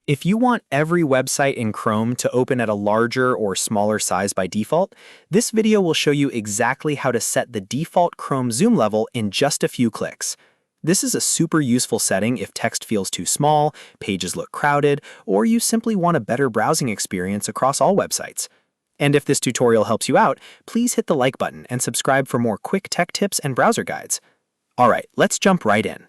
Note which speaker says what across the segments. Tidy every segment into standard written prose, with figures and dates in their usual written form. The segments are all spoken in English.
Speaker 1: If you want every website in Chrome to open at a larger or smaller size by default, this video will show you exactly how to set the default Chrome zoom level in just a few clicks. This is a super useful setting if text feels too small, pages look crowded, or you simply want a better browsing experience across all websites. And if this tutorial helps you out, please hit the like button and subscribe for more quick tech tips and browser guides. Alright, let's jump right in.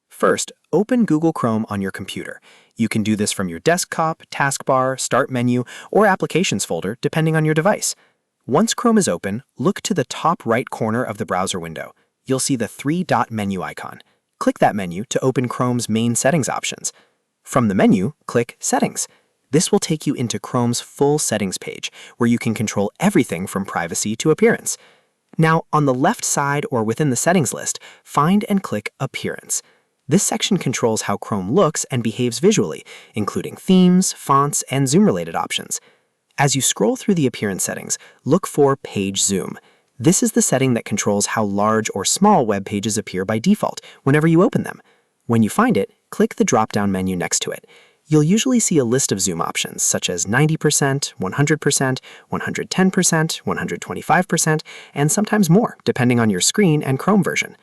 Speaker 1: First, open Google Chrome on your computer. You can do this from your desktop, taskbar, start menu, or applications folder, depending on your device. Once Chrome is open, look to the top right corner of the browser window. You'll see the three-dot menu icon. Click that menu to open Chrome's main settings options. From the menu, click Settings. This will take you into Chrome's full settings page, where you can control everything from privacy to appearance. Now, on the left side or within the settings list, find and click Appearance. This section controls how Chrome looks and behaves visually, including themes, fonts, and zoom-related options. As you scroll through the appearance settings, look for Page Zoom. This is the setting that controls how large or small web pages appear by default whenever you open them. When you find it, click the drop-down menu next to it. You'll usually see a list of zoom options, such as 90%, 100%, 110%, 125%, and sometimes more, depending on your screen and Chrome version.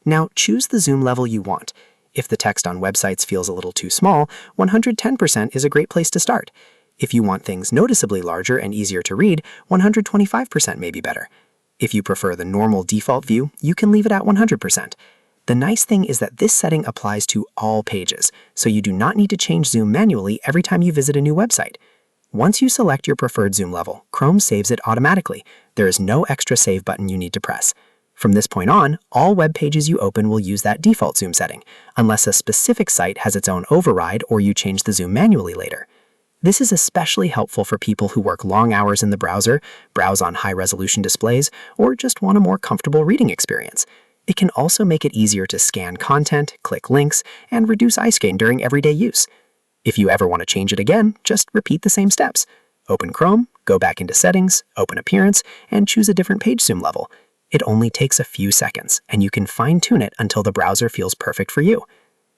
Speaker 1: Now, choose the zoom level you want. If the text on websites feels a little too small, 110% is a great place to start. If you want things noticeably larger and easier to read, 125% may be better. If you prefer the normal default view, you can leave it at 100%. The nice thing is that this setting applies to all pages, so you do not need to change zoom manually every time you visit a new website. Once you select your preferred zoom level, Chrome saves it automatically. There is no extra save button you need to press. From this point on, all web pages you open will use that default zoom setting, unless a specific site has its own override or you change the zoom manually later. This is especially helpful for people who work long hours in the browser, browse on high-resolution displays, or just want a more comfortable reading experience. It can also make it easier to scan content, click links, and reduce eye strain during everyday use. If you ever want to change it again, just repeat the same steps. Open Chrome, go back into Settings, open Appearance, and choose a different page zoom level. It only takes a few seconds, and you can fine-tune it until the browser feels perfect for you.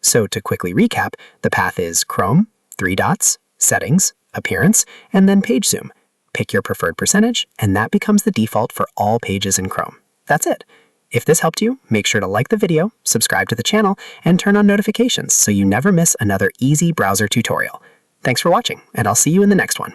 Speaker 1: So to quickly recap, the path is Chrome, three dots, Settings, Appearance, and then Page Zoom. Pick your preferred percentage, and that becomes the default for all pages in Chrome. That's it. If this helped you, make sure to like the video, subscribe to the channel, and turn on notifications so you never miss another easy browser tutorial. Thanks for watching, and I'll see you in the next one.